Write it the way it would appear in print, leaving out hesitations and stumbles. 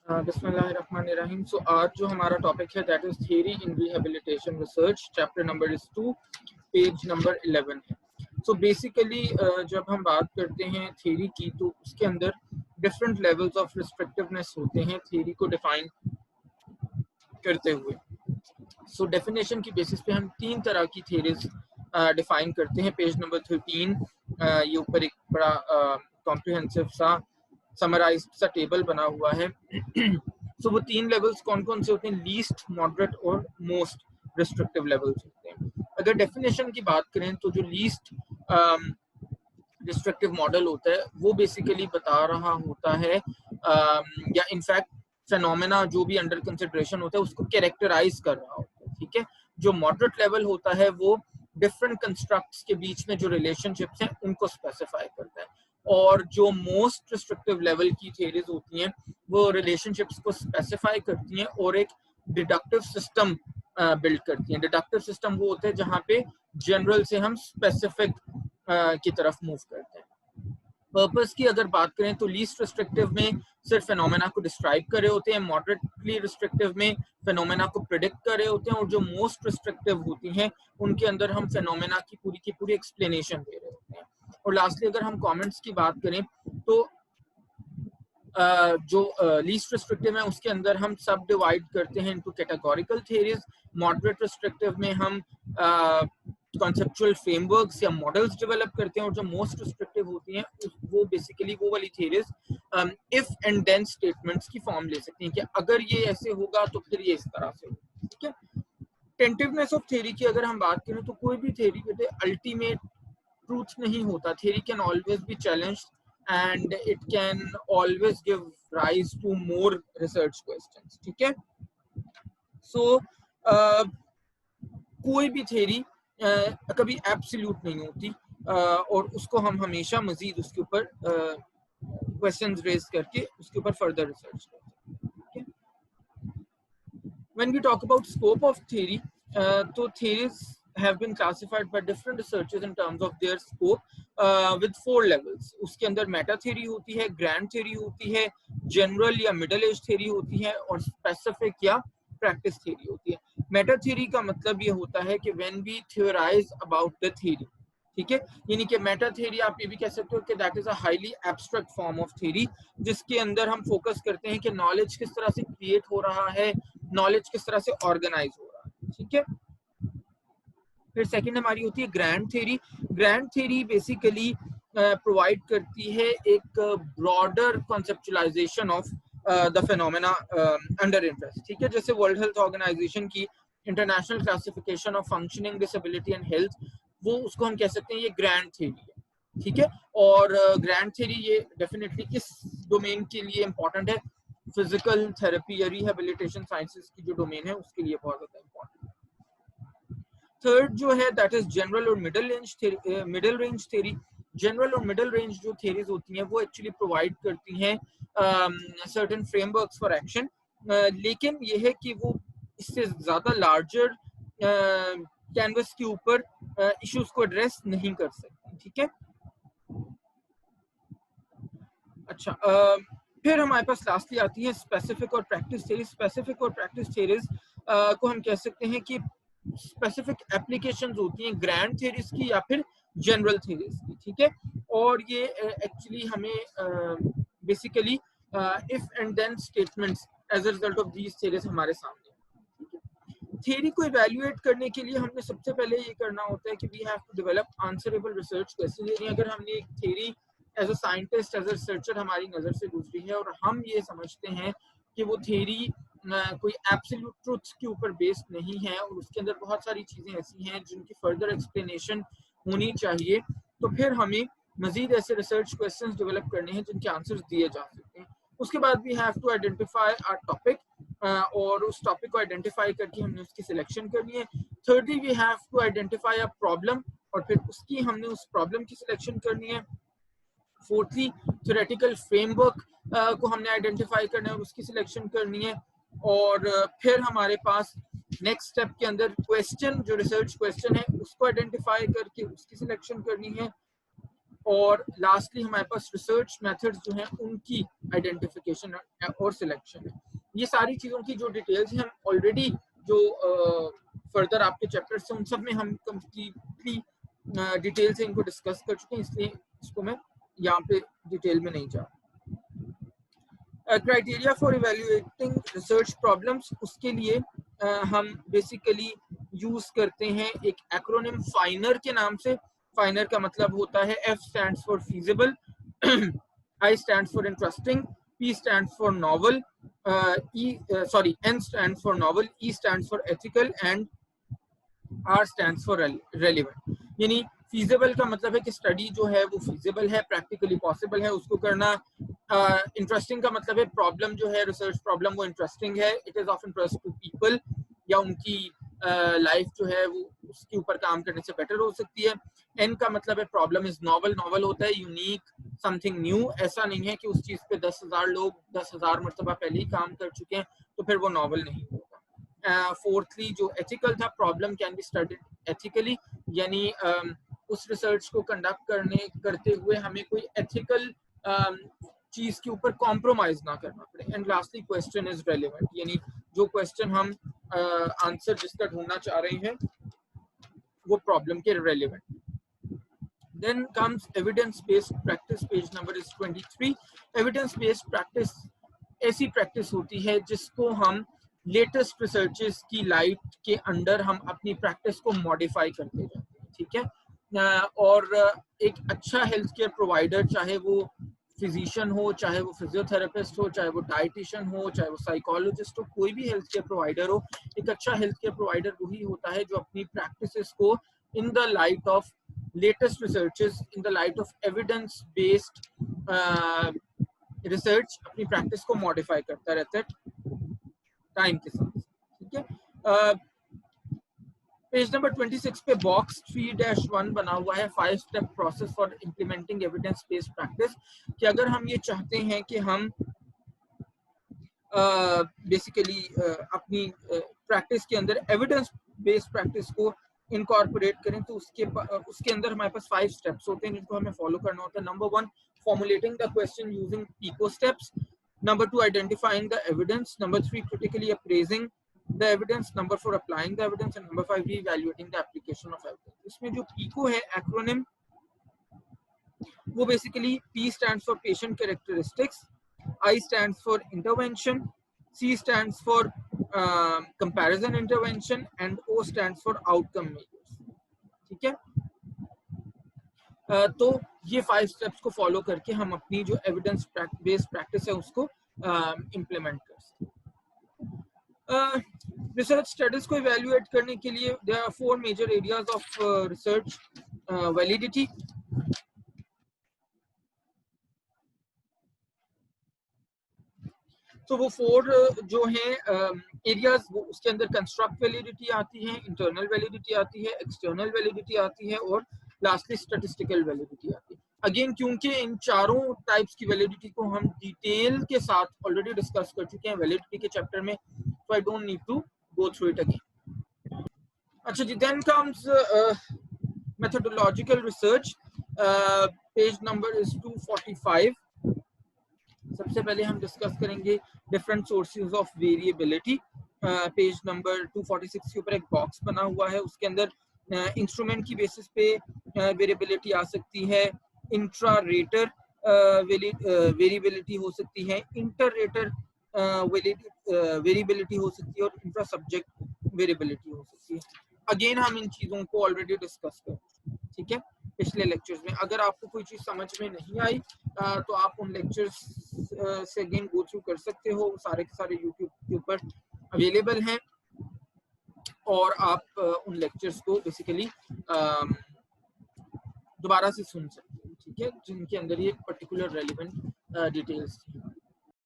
बिस्मिल्लाहिर्रहमानिर्रहीम। सो आज जो हमारा टॉपिक है that is theory in rehabilitation research, chapter number is 2, page number 11 है। सो बेसिकली जब हम बात करते हैं थियरी की तो उसके अंदर डिफरेंट लेवल्स ऑफ रिस्ट्रिक्टिवनेस होते हैं थियरी को डिफाइन करते हुए। सो डेफिनेशन की बेसिस पे हम 3 तरह की थियरीज डिफाइन करते हैं। पेज नंबर 13 ये ऊपर एक बड़ा कॉम्प्रिहेंसिव सा समराइज्ड सा टेबल बना हुआ है। सो वो 3 लेवल्स कौन कौन से होते हैं? लीस्ट, मॉडरेट और मोस्ट रिस्ट्रिक्टिव लेवल्स होते हैं। अगर डेफिनेशन की बात करें तो जो लीस्ट रिस्ट्रिक्टिव मॉडल होता है वो बेसिकली बता रहा होता है या इनफैक्ट फेनोमेना जो भी अंडर कंसिडरेशन होता है उसको कैरेक्टराइज कर रहा होता है। ठीक है, जो मॉडरेट लेवल होता है वो डिफरेंट कंस्ट्रक्ट्स के बीच में जो रिलेशनशिप्स हैं उनको स्पेसिफाई करता है, और जो मोस्ट रिस्ट्रिक्टिव लेवल की थियरीज होती हैं वो रिलेशनशिप्स को स्पेसिफाई करती हैं और एक डिडक्टिव सिस्टम बिल्ड करती हैं। डिडक्टिव सिस्टम वो होता है जहाँ पे जनरल से हम स्पेसिफिक की तरफ मूव करते हैं। पर्पस की अगर बात करें तो लीस्ट रिस्ट्रिक्टिव में सिर्फ फेनोमेना को डिस्क्राइब कर रहे होते हैं, मॉडरेटली रिस्ट्रिक्टिव में फेनोमेना को प्रिडिक्ट कर रहे होते हैं, और जो मोस्ट रिस्ट्रिक्टिव होती हैं उनके अंदर हम फेनोमेना की पूरी एक्सप्लेनेशन दे रहे होते हैं। और लास्टली अगर हम कमेंट्स की बात करें तो जो लीस्ट रिस्ट्रिक्टिव है उसके अंदर हम सब डिवाइड करते हैं into categorical theories. Moderate restrictive में हम कॉन्सेप्चुअल फ्रेमवर्क्स या मॉडल्स डेवलप करते हैं, और जो मोस्ट रिस्ट्रिक्टिव होती हैं वो बेसिकली वो वाली theories if and then statements की फॉर्म ले सकती हैं कि अगर ये ऐसे होगा तो फिर ये इस तरह से होगा। ठीक है, टेंटिवनेस ऑफ थियरी की अगर हम बात करें तो कोई भी थियरी अल्टीमेट ट्रूथ नहीं होता। Theory can always be challenged and it can always give rise to more research questions. ठीक है, so कोई भी थ्योरी कभी एब्सोल्यूट नहीं होती, और उसको हम हमेशा मजीद उसके ऊपर क्वेश्चंस रेज करके उसके ऊपर फर्दर रिसर्च करते हैं। When we talk about scope of theory, तो theories have been classified by different researchers in terms of their scope with 4 levels. उसके अंदर मेटा थ्योरी होती है, ग्रैंड थ्योरी होती है, जनरल या मिडिल एज थ्योरी होती है, और स्पेसिफिक या प्रैक्टिस थ्योरी होती है। मेटा थ्योरी का मतलब ये होता है कि when we theorise about the theory, ठीक है, यानी कि मेटा थ्योरी आप ये भी कह सकते हो कि that is a highly abstract form of theory, जिसके अंदर हम फोकस करते हैं कि नॉलेज किस तरह से क्रिएट हो रहा है, नॉलेज किस तरह से ऑर्गेनाइज हो रहा है। ठीक है, फिर सेकंड हमारी होती है grand theory. Grand theory basically provide करती है एक broader conceptualisation of the phenomena under interest. ठीक है, जैसे वर्ल्ड हेल्थ ऑर्गेनाइजेशन की international classification of functioning, disability and health, वो उसको हम कह सकते हैं ये ग्रैंड थ्योरी है। ठीक है, और ग्रैंड थ्योरी ये डेफिनेटली इस डोमेन के लिए इंपॉर्टेंट है, फिजिकल थेरेपी या रिहेबिलिटेशन साइंसेस की जो डोमेन है उसके लिए बहुत ज्यादा इंपॉर्टेंट है। थर्ड जो है दैट इज जनरल और मिडिल रेंज थ्योरी। जनरल और मिडिल रेंज जो थ्योरीज होती हैं वो एक्चुअली प्रोवाइड करती हैं सर्टेन फ्रेमवर्क्स फॉर एक्शन, लेकिन ये है कि वो इससे ज्यादा लार्जर कैनवस के ऊपर इश्यूज को एड्रेस नहीं कर सकती। ठीक है, अच्छा, फिर हमारे पास लास्टली आती है स्पेसिफिक और प्रैक्टिस थ्योरीज। स्पेसिफिक और प्रैक्टिस थ्योरीज को हम कह सकते हैं कि स्पेसिफिक एप्लीकेशंस होती हैं ग्रैंड थ्योरीज की या फिर जनरल थ्योरीज की। ठीक है, और ये एक्चुअली हमें basically if and then statements as a result of these theories हमारे सामने। थ्योरी को इवैल्यूएट करने के लिए हमने सबसे पहले ये करना होता है कि we have to develop answerable research question. अगर हमने एक theory as a scientist, as a researcher हमारी नजर से गुजरी है और हम ये समझते हैं कि वो थ्योरी कोई एब्सोल्यूट ट्रुथ के ऊपर बेस्ड नहीं है और उसके अंदर बहुत सारी चीजें ऐसी हैं जिनकी फर्दर एक्सप्लेनेशन होनी चाहिए, तो फिर हमें मजीद ऐसे रिसर्च क्वेश्चंस डेवलप करने हैं जिनके आंसर्स दिए जा सकते हैं। उसके बाद we have to identify our topic, और उस टॉपिक को आइडेंटिफाई करके हमने उसकी सिलेक्शन करनी है। Thirdly we have to identify a problem, और फिर उसकी हमने उस प्रॉब्लम की सिलेक्शन करनी है। फोर्थली थ्योरेटिकल फ्रेमवर्क को हमने आइडेंटिफाई करना है और उसकी सिलेक्शन करनी है। और फिर हमारे पास नेक्स्ट स्टेप के अंदर क्वेश्चन, जो रिसर्च क्वेश्चन है उसको आइडेंटिफाई करके उसकी सिलेक्शन करनी है। और लास्टली हमारे पास रिसर्च मेथड्स जो हैं उनकी आइडेंटिफिकेशन और सिलेक्शन है। ये सारी चीज़ों की जो डिटेल्स हैं हम ऑलरेडी जो फर्दर आपके चैप्टर्स हैं उन सब में हम कम्प्लीटली डिटेल से इनको डिस्कस कर चुके हैं, इसलिए इसको मैं यहाँ पे डिटेल में नहीं जा रहा। Criteria for evaluating research problems, उसके लिए हम बेसिकली यूज करते हैं एक एक्रोनिम फाइनर के नाम से। फाइनर का मतलब होता है F stands for feasible, I stands for interesting, P stands for novel, N stands for novel, E stands for ethical and R stands for relevant। यानी feasible का मतलब है कि स्टडी जो है वो feasible है, practically possible है उसको करना। interesting का मतलब है प्रॉब्लम जो है, रिसर्च प्रॉब्लम वो इंटरेस्टिंग है, it is of interest to people, या उनकी लाइफ जो है वो उसके ऊपर काम करने से बेटर हो सकती है। एन का मतलब है प्रॉब्लम इज नॉवल, नॉवल होता है यूनिक, समथिंग न्यू, ऐसा नहीं है कि उस चीज पे 10,000 लोग 10,000 मरतबा पहले ही काम कर चुके हैं तो फिर वो नॉवल नहीं होगा। फोर्थली जो एथिकल था, problem can be studied ethically, यानी उस रिसर्च को कंडक्ट करते हुए हमें कोई एथिकल चीज के ऊपर कॉम्प्रोमाइज ना करना पड़े। And lastly question is relevant, यानी जो क्वेश्चन हम आंसर जिसका ढूंढना चाह रहे हैं वो प्रॉब्लम के relevant. Then comes evidence based practice, page number is 23। Evidence based practice ऐसी प्रैक्टिस होती है जिसको हम लेटेस्ट रिसर्चेस की लाइट के अंडर हम अपनी प्रैक्टिस को मॉडिफाई करते जाते हैं, ठीक है। और एक अच्छा हेल्थ केयर प्रोवाइडर, चाहे वो फिजिशियन हो, चाहे वो फिजियोथेरेपिस्ट हो, चाहे वो डाइटिशियन हो, चाहे वो साइकोलॉजिस्ट हो, कोई भी हेल्थ केयर प्रोवाइडर हो, एक अच्छा हेल्थ केयर प्रोवाइडर वही होता है जो अपनी प्रैक्टिसेस को in the light of latest researches, in the light of evidence based research अपनी प्रैक्टिस को मॉडिफाई करता रहता है टाइम के साथ, ठीक है। पेज नंबर 26 पे बॉक्स 3-1 बना हुआ है, 5 step process for implementing evidence based practice, कि अगर हम ये चाहते हैं कि हम बेसिकली अपनी प्रैक्टिस के अंदर एविडेंस बेस्ड प्रैक्टिस को इनकॉर्पोरेट करें तो उसके अंदर हमारे पास 5 स्टेप्स होते हैं जिनको हमें फॉलो करना होता है। Number 1, formulating the question using PICO steps. Number 2, identifying the evidence. Number 3, critically appraising the evidence. Number 4, applying the evidence. And number 5, reevaluating the application of evidence. इसमें जो PICO है acronym, वो basically P stands for patient characteristics, I stands for intervention, C stands for comparison intervention, and O stands for outcome measures, ठीक है। तो ये 5 steps को follow करके हम अपनी जो एविडेंस बेस्ड प्रैक्टिस है उसको इम्प्लीमेंट कर सकते। रिसर्च स्टडीज को इवैल्यूएट करने के लिए there are 4 major areas of research validity. तो वो 4 जो हैं एरियाज, वो उसके अंदर कंस्ट्रक्ट वैलिडिटी आती है, इंटरनल वैलिडिटी आती है, एक्सटर्नल वैलिडिटी आती है और लास्टली स्टैटिस्टिकल वैलिडिटी आती है। अगेन क्योंकि इन चारों टाइप्स की वैलिडिटी को हम डिटेल के साथ ऑलरेडी डिस्कस कर चुके हैं वैलिडिटी के चैप्टर में, so I don't need to go through it again। अच्छा जी, then comes methodological research, page number is 245। सबसे पहले हम डिस्कस करेंगे different sources of variability. Page number 246 के ऊपर एक बॉक्स बना हुआ है, उसके अंदर इंस्ट्रूमेंट की बेसिस पे वेरिएबिलिटी आ सकती है, इंट्रा रेटर वेरिएबिलिटी हो सकती है, इंटर रेटर वेरिएबिलिटी हो सकती है और इंट्रा सब्जेक्ट वेरिएबिलिटी हो सकती है। अगेन हम इन चीजों को ऑलरेडी डिस्कस कर, ठीक है, पिछले लेक्चर्स में। अगर आपको कोई चीज समझ में नहीं आई तो आप उन लेक्चर्स से अगेन गो थ्रू कर सकते हो, सारे के सारे यूट्यूब के ऊपर अवेलेबल हैं और आप उन लेक्चर्स को बेसिकली दोबारा से सुन सकते हो, ठीक है, जिनके अंदर ये पर्टिकुलर रेलिवेंट डिटेल्स थी।